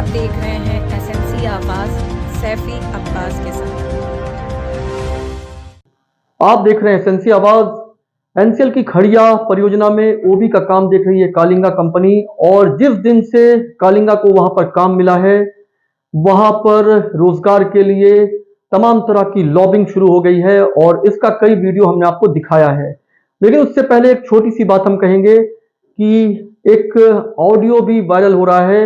आप देख रहे हैं एसएनसी आवाज सैफी अब्बास के साथ। आप देख रहे हैं एसएनसी आवाज। एनसीएल की खड़िया परियोजना में ओबी का काम देख रही है कालिंगा कंपनी, और जिस दिन से कालिंगा को वहां पर काम मिला है वहां पर रोजगार के लिए तमाम तरह की लॉबिंग शुरू हो गई है, और इसका कई वीडियो हमने आपको दिखाया है। लेकिन उससे पहले एक छोटी सी बात हम कहेंगे कि एक ऑडियो भी वायरल हो रहा है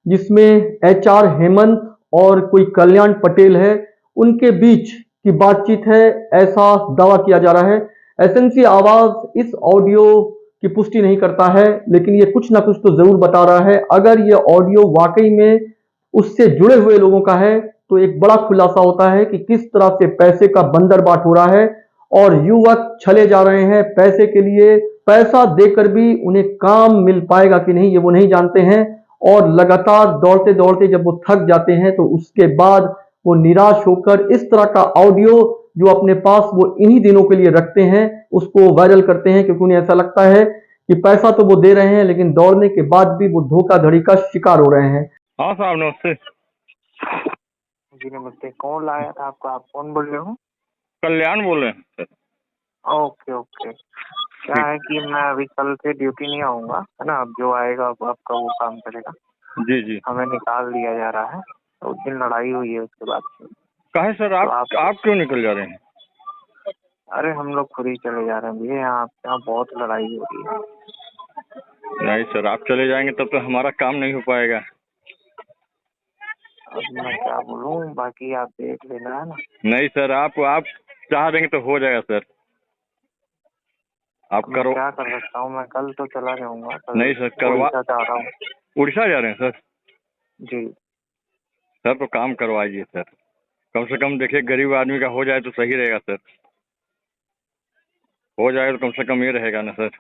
जिसमें एचआर हेमंत और कोई कल्याण पटेल है, उनके बीच की बातचीत है, ऐसा दावा किया जा रहा है। एसएनसी आवाज इस ऑडियो की पुष्टि नहीं करता है, लेकिन ये कुछ ना कुछ तो जरूर बता रहा है। अगर ये ऑडियो वाकई में उससे जुड़े हुए लोगों का है तो एक बड़ा खुलासा होता है कि किस तरह से पैसे का बंदरबाट हो रहा है और युवक छले जा रहे हैं पैसे के लिए। पैसा देकर भी उन्हें काम मिल पाएगा कि नहीं ये वो नहीं जानते हैं, और लगातार दौड़ते दौड़ते जब वो थक जाते हैं तो उसके बाद वो निराश होकर इस तरह का ऑडियो जो अपने पास वो इन्हीं दिनों के लिए रखते हैं उसको वायरल करते हैं, क्योंकि उन्हें ऐसा लगता है कि पैसा तो वो दे रहे हैं लेकिन दौड़ने के बाद भी वो धोखाधड़ी का शिकार हो रहे हैं। हाँ साहब नमस्ते। जी नमस्ते। कौन लाया था आपको? आप कौन बोल रहे हो? कल्याण बोल रहे हैं सर। Okay okay. क्या है कि मैं अभी कल से ड्यूटी नहीं आऊँगा, है ना। अब जो आएगा अब आपका वो काम करेगा। जी जी। हमें निकाल दिया जा रहा है, तो उस दिन लड़ाई हुई है उसके बाद से। कहे सर तो आप क्यों निकल जा रहे हैं? अरे हम लोग खुद ही चले जा रहे हैं भैया, यहाँ बहुत लड़ाई हो रही है। नहीं सर, आप चले जाएंगे तब तो हमारा काम नहीं हो पाएगा। अब मैं क्या बोलूँ, बाकी आप देख लेना, है ना। नहीं सर, आप चाह देंगे तो हो जाएगा सर। आप मैं करो। क्या कर सकता हूँ, मैं कल तो चला जाऊँगा। नहीं सर, करवा। उड़ीसा जा रहा हूँ। उड़ीसा जा रहे हैं सर? जी सर तो काम करवाइए सर, कम से कम देखिए गरीब आदमी का हो जाए तो सही रहेगा सर। हो जाए तो कम से कम ये रहेगा ना सर।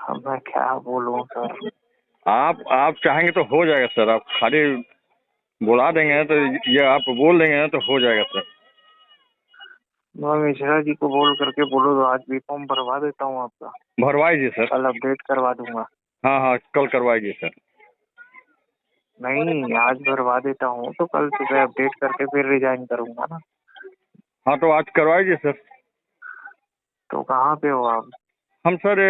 अब मैं क्या बोलूँ सर। आप चाहेंगे तो हो जाएगा सर। आप खाली बुला देंगे तो ये आप बोल देंगे ना तो हो जाएगा सर। मैं मिश्रा जी को बोल करके बोलो तो आज भी फॉर्म भरवा देता हूँ आपका। भरवाइए सर। कल अपडेट करवा दूंगा। हाँ हाँ, कल करवाइए सर। नहीं, आज भरवा देता हूँ तो कल सुबह अपडेट करके फिर रिजाइन करूंगा ना। हाँ तो आज करवाइए सर। तो कहाँ पे हो आप? हम सर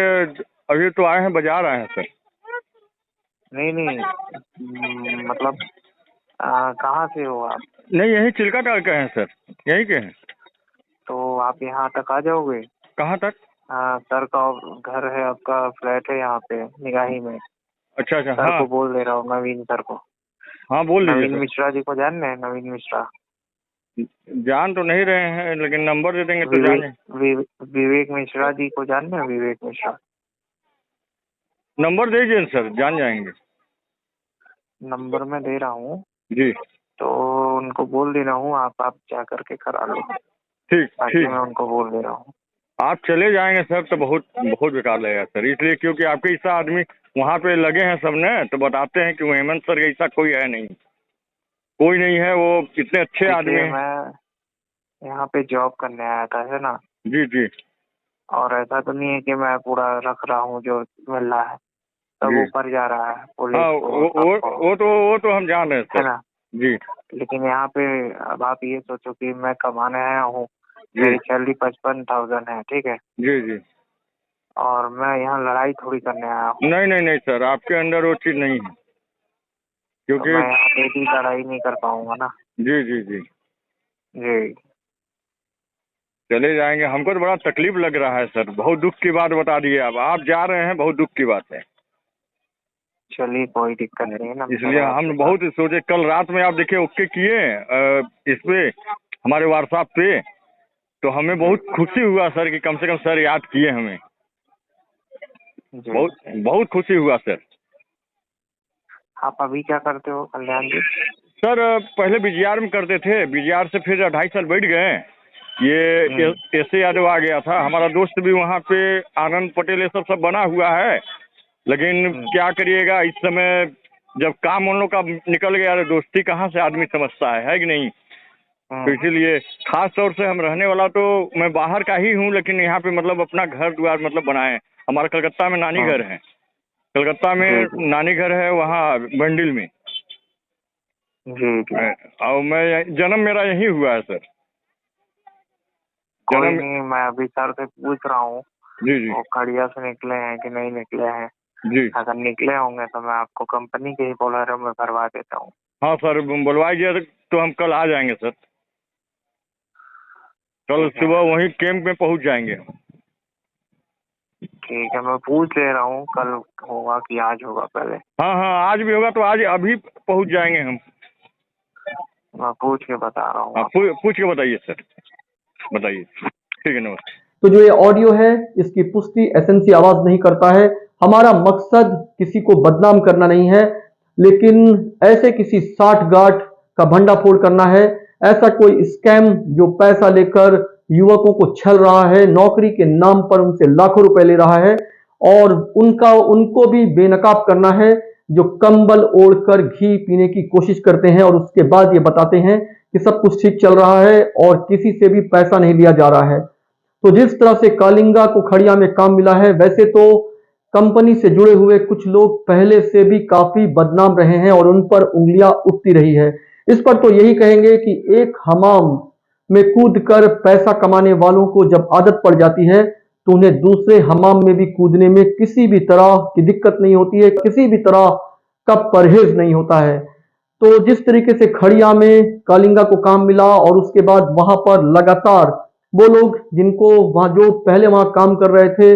अभी तो आए हैं, बाजार आए हैं सर। नहीं नहीं, मतलब कहाँ से हो आप? नहीं, यही चिल्का टाल के हैं सर, यहीं के हैं। तो आप यहाँ तक आ जाओगे? कहाँ तक? सर का घर है, आपका फ्लैट है यहाँ पे निगाही में। अच्छा अच्छा। सर हाँ को बोल दे रहा हूँ, नवीन सर को। हाँ, बोल दीजिए नवीन सर। मिश्रा जी को जान रहे हैं? नवीन मिश्रा जान तो नहीं रहे हैं, लेकिन नंबर दे देंगे तो विवेक जाने। विवेक मिश्रा जी को जान रहे हैं? विवेक मिश्रा, नंबर दीजिए ना सर, जान जाएंगे। नंबर मैं दे रहा हूँ, जी तो उनको बोल दे रहा हूँ आप जा करके करा लो। ठीक बाकी मैं ठीक। उनको बोल दे रहा हूँ। आप चले जाएंगे सर तो बहुत बहुत बेकार लगेगा सर, इसलिए क्योंकि आपके ऐसा आदमी वहाँ पे लगे हैं सब ने, तो बताते हैं कि वो हेमंत सर ऐसा कोई है नहीं, कोई नहीं है, वो इतने अच्छे आदमी देखिए, हैं। मैं यहाँ पे जॉब करने आया था, है ना। जी जी और ऐसा तो नहीं है कि मैं पूरा रख रहा हूँ जो मिल रहा है, सब जी। ऊपर जा रहा है पुलिस हाँ, को, सबको, वो तो हम जान रहे हैं है सर। ना। जी लेकिन यहाँ पे अब आप ये सोचो कि मैं कमाने आया हूँ, जी मेरी सैलरी 55,000 है, ठीक है। जी जी। और मैं यहाँ लड़ाई थोड़ी करने आया हूँ। नहीं नहीं नहीं सर, आपके अंदर वो चीज़ नहीं है, तो क्योंकि मैं यहाँ पे भी लड़ाई नहीं कर पाऊंगा ना। जी जी जी। जी चले जाएंगे, हमको तो बड़ा तकलीफ लग रहा है सर, बहुत दुख की बात बता दिए आप जा रहे हैं, बहुत दुख की बात है। चलिए, कोई दिक्कत नहीं है ना। इसलिए हम बहुत सोचे, कल रात में आप देखिए ओके किए इस पे हमारे व्हाट्सएप पे, तो हमें बहुत खुशी हुआ सर कि कम से कम सर याद किए हमें, जी बहुत बहुत खुशी हुआ सर। आप अभी क्या करते हो कल्याण जी? सर पहले बीजीआर में करते थे, बीजीआर से फिर 2.5 साल बैठ गए। ये ऐसे यादव आ गया था, हमारा दोस्त भी वहाँ पे आनंद पटेल ये सब बना हुआ है, लेकिन क्या करिएगा इस समय जब काम उन लोग का निकल गया तो दोस्ती कहाँ से आदमी समझता है कि नहीं। तो इसीलिए खास तौर से हम रहने वाला तो मैं बाहर का ही हूँ, लेकिन यहाँ पे मतलब अपना घर द्वार मतलब बनाए, हमारा कलकत्ता में नानी घर है। कलकत्ता में जी जी नानी घर है वहाँ बंडिल में। जी जी। और जन्म मेरा यहीं हुआ है सर। कोई जन्म। नहीं, मैं अभी सर से पूछ रहा हूँ जी जी वो खड़िया से निकले हैं कि नहीं निकले हैं। जी। अगर निकले होंगे तो मैं आपको कंपनी के ही बोलेरो में भरवा देता हूँ। हाँ सर, बुलवाइए तो हम कल आ जाएंगे सर। कल ठीक है सुबह वहीं कैंप में पहुंच जाएंगे। ठीक है, मैं पूछ ले रहा हूँ कल होगा कि आज होगा पहले। हाँ हाँ, आज भी होगा तो आज अभी पहुंच जाएंगे हम। मैं पूछ के बता रहा हूँ हाँ, आपको। पूछ के बताइए सर, बताइए। ठीक है, नमस्ते। तो जो ये ऑडियो है इसकी पुष्टि एसएनसी आवाज नहीं करता है। हमारा मकसद किसी को बदनाम करना नहीं है, लेकिन ऐसे किसी साठ गांठ का भंडाफोड़ करना है। ऐसा कोई स्कैम जो पैसा लेकर युवकों को छल रहा है, नौकरी के नाम पर उनसे लाखों रुपए ले रहा है, और उनको भी बेनकाब करना है, जो कंबल ओढ़कर घी पीने की कोशिश करते हैं और उसके बाद ये बताते हैं कि सब कुछ ठीक चल रहा है और किसी से भी पैसा नहीं लिया जा रहा है। तो जिस तरह से कालिंगा को खड़िया में काम मिला है, वैसे तो कंपनी से जुड़े हुए कुछ लोग पहले से भी काफी बदनाम रहे हैं और उन पर उंगलियां उठती रही है। इस पर तो यही कहेंगे कि एक हमाम में कूदकर पैसा कमाने वालों को जब आदत पड़ जाती है तो उन्हें दूसरे हमाम में भी कूदने में किसी भी तरह की दिक्कत नहीं होती है, किसी भी तरह का परहेज नहीं होता है। तो जिस तरीके से खड़िया में कालिंगा को काम मिला और उसके बाद वहां पर लगातार वो लोग जिनको वहां जो पहले वहां काम कर रहे थे,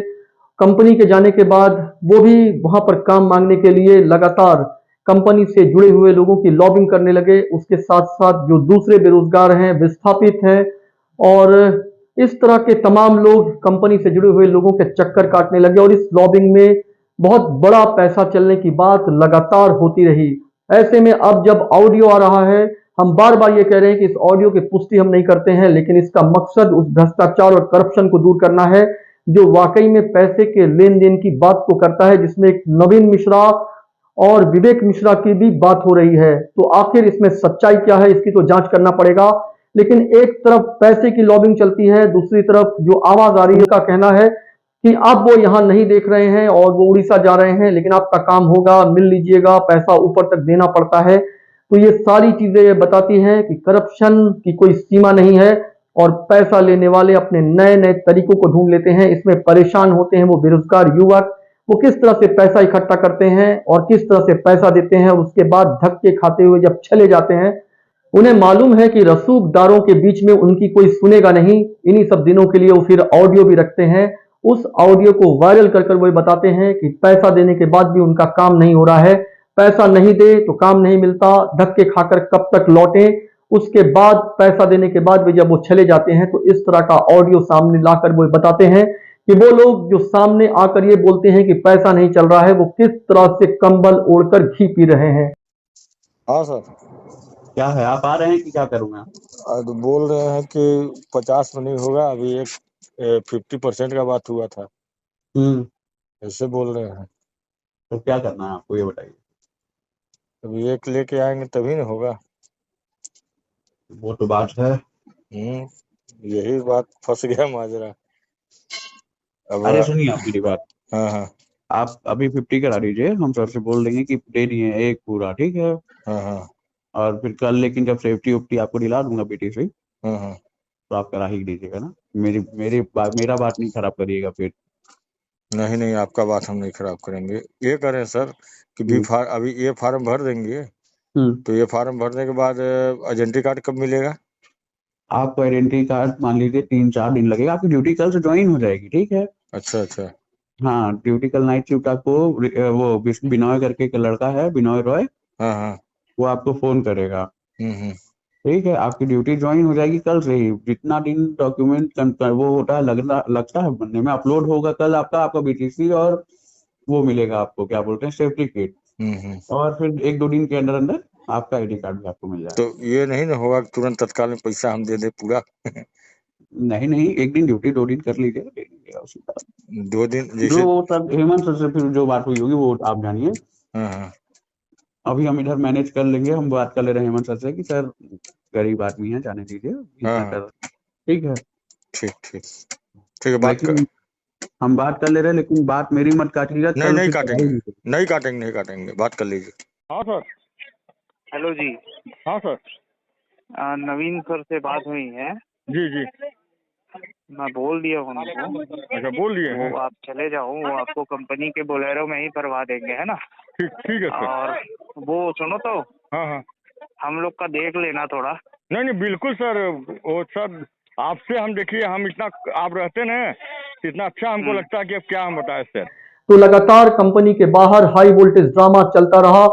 कंपनी के जाने के बाद वो भी वहां पर काम मांगने के लिए लगातार कंपनी से जुड़े हुए लोगों की लॉबिंग करने लगे। उसके साथ साथ जो दूसरे बेरोजगार हैं, विस्थापित हैं, और इस तरह के तमाम लोग कंपनी से जुड़े हुए लोगों के चक्कर काटने लगे और इस लॉबिंग में बहुत बड़ा पैसा चलने की बात लगातार होती रही। ऐसे में अब जब ऑडियो आ रहा है, हम बार बार ये कह रहे हैं कि इस ऑडियो की पुष्टि हम नहीं करते हैं, लेकिन इसका मकसद उस भ्रष्टाचार और करप्शन को दूर करना है जो वाकई में पैसे के लेन देन की बात को करता है, जिसमें एक नवीन मिश्रा और विवेक मिश्रा की भी बात हो रही है। तो आखिर इसमें सच्चाई क्या है, इसकी तो जांच करना पड़ेगा। लेकिन एक तरफ पैसे की लॉबिंग चलती है, दूसरी तरफ जो आवाज आ रही है का कहना है कि आप वो यहां नहीं देख रहे हैं और वो उड़ीसा जा रहे हैं, लेकिन आपका काम होगा, मिल लीजिएगा, पैसा ऊपर तक देना पड़ता है। तो ये सारी चीजें ये बताती हैं कि करप्शन की कोई सीमा नहीं है और पैसा लेने वाले अपने नए नए तरीकों को ढूंढ लेते हैं। इसमें परेशान होते हैं वो बेरोजगार युवक, वो किस तरह से पैसा इकट्ठा करते हैं और किस तरह से पैसा देते हैं और उसके बाद धक्के खाते हुए जब चले जाते हैं, उन्हें मालूम है कि रसूखदारों के बीच में उनकी कोई सुनेगा नहीं। इन्हीं सब दिनों के लिए वो फिर ऑडियो भी रखते हैं। उस ऑडियो को वायरल कर वो बताते हैं कि पैसा देने के बाद भी उनका काम नहीं हो रहा है, पैसा नहीं दे तो काम नहीं मिलता, धक्के खाकर कब तक लौटे, उसके बाद पैसा देने के बाद भी जब वो चले जाते हैं तो इस तरह का ऑडियो सामने लाकर वो बताते हैं कि वो लोग जो सामने आकर ये बोलते हैं कि पैसा नहीं चल रहा है, वो किस तरह से कंबल ओढ़कर घी पी रहे हैं। हाँ सर। क्या है, आप आ रहे हैं कि क्या करूँ मैं? तो बोल रहे हैं कि 50 में नहीं होगा, अभी एक 50% का बात हुआ था, ऐसे बोल रहे हैं। तो क्या करना है आपको ये बताइए। अभी एक लेके आएंगे तभी ना होगा। वो तो बात है। यही बात फंस गया माजरा। अब अरे सुनिए आप मेरी बात, हाँ हाँ आप अभी 50 करा दीजिए, हम सर से बोल देंगे कि दे दिए एक पूरा, ठीक है। हाँ हाँ और फिर कल लेकिन जब सेफ्टी उफ्टी आपको दिला दूंगा बेटी से, हाँ हाँ। तो आप करा ही दीजिएगा ना। मेरा बात नहीं खराब करिएगा फिर। नहीं नहीं, आपका बात हम नहीं खराब करेंगे। ये करें सर कि अभी ये फार्म भर देंगे, तो ये फार्म भरने के बाद आइडेंटिटी कार्ड कब मिलेगा? आपको आइडेंटिटी कार्ड मान लीजिए 3-4 दिन लगेगा, आपकी ड्यूटी कल से ज्वाइन हो जाएगी, ठीक है। अच्छा अच्छा। हाँ, ड्यूटी कल नाइट शिफ्ट आपको वो बिनॉय करके एक लड़का है, बिनॉय रॉय, हाँ हाँ। वो आपको फोन करेगा, हम्म। ठीक है। आपकी ड्यूटी ज्वाइन हो जाएगी कल से ही। जितना दिन डॉक्यूमेंट वो होता है लगता है बनने में, अपलोड होगा कल आपका बीटीसी, और वो मिलेगा आपको, क्या बोलते हैं, सेफ्टी किट। और फिर 1-2 दिन के अंदर अंदर आपका आईडी कार्ड भी आपको मिल जाएगा। तो ये नहीं ना होगा कि तुरंत तत्काल में पैसा हम दे दे पूरा? नहीं, 1 दिन ड्यूटी 2 दिन कर लीजिएगा, दे दीजिएगा उसी तरह। 2 दिन जैसे जो सब हेमंत सर से फिर जो बात हुई होगी वो आप जानिए। हाँ हाँ। अभी हम इधर मैनेज कर लेंगे, हम बात कर ले रहे हैं हेमंत सर से कि सर गरीब आदमी है, जाने दीजिए, इतना हाँ। कर, ठीक है। ठीक ठीक ठीक है, बात कर। लेकिन हम बात कर ले रहे हैं, लेकिन बात मेरी मत काटिएगा। नहीं कल नहीं फिर काटेंगे, पढ़ाई नहीं काटेंगे, नहीं काटेंगे, बात कर लीजिए। हाँ सर। हेलो जी। हाँ सर। नवीन सर से बात हुई है, जी जी। मैं बोल दिया उनको। अच्छा, बोल दिए हैं। वो आप चले जाओ, वो आपको कंपनी के बोलेरो में ही करवा देंगे, है ना। ठीक ठीक है सर। और वो सुनो तो, हाँ हाँ। हम लोग का देख लेना थोड़ा। नहीं नहीं बिल्कुल सर, वो सर आपसे हम देखिए, हम इतना आप रहते ना, इतना अच्छा हमको लगता है कि अब क्या हम बताएं सर। तो लगातार कंपनी के बाहर हाई वोल्टेज ड्रामा चलता रहा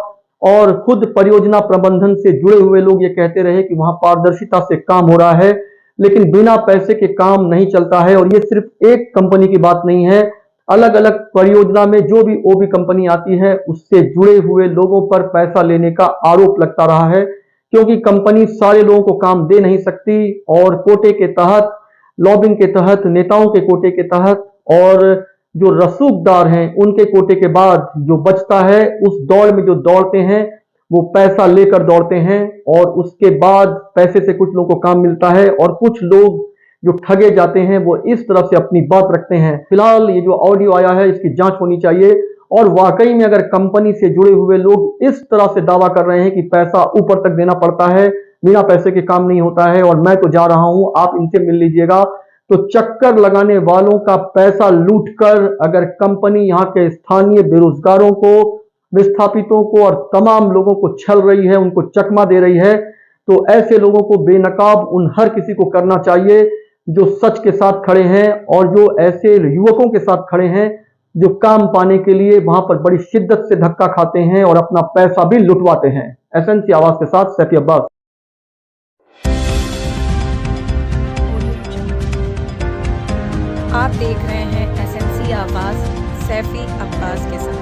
और खुद परियोजना प्रबंधन से जुड़े हुए लोग ये कहते रहे कि वहां पारदर्शिता से काम हो रहा है, लेकिन बिना पैसे के काम नहीं चलता है। और ये सिर्फ एक कंपनी की बात नहीं है, अलग अलग परियोजना में जो भी ओबी कंपनी आती है उससे जुड़े हुए लोगों पर पैसा लेने का आरोप लगता रहा है, क्योंकि कंपनी सारे लोगों को काम दे नहीं सकती और कोटे के तहत, लॉबिंग के तहत, नेताओं के कोटे के तहत और जो रसूखदार हैं उनके कोटे के बाद जो बचता है, उस दौड़ में जो दौड़ते हैं वो पैसा लेकर दौड़ते हैं और उसके बाद पैसे से कुछ लोगों को काम मिलता है और कुछ लोग जो ठगे जाते हैं वो इस तरफ से अपनी बात रखते हैं। फिलहाल ये जो ऑडियो आया है इसकी जांच होनी चाहिए और वाकई में अगर कंपनी से जुड़े हुए लोग इस तरह से दावा कर रहे हैं कि पैसा ऊपर तक देना पड़ता है, बिना पैसे के काम नहीं होता है और मैं तो जा रहा हूं, आप इनसे मिल लीजिएगा, तो चक्कर लगाने वालों का पैसा लूटकर अगर कंपनी यहाँ के स्थानीय बेरोजगारों को, विस्थापितों को और तमाम लोगों को छल रही है, उनको चकमा दे रही है, तो ऐसे लोगों को बेनकाब उन हर किसी को करना चाहिए जो सच के साथ खड़े हैं और जो ऐसे युवकों के साथ खड़े हैं जो काम पाने के लिए वहां पर बड़ी शिद्दत से धक्का खाते हैं और अपना पैसा भी लुटवाते हैं। एसएनसी आवाज के साथ सैफी अब्बास। आप देख रहे हैं एसएनसी आवाज सैफी अब्बास के साथ।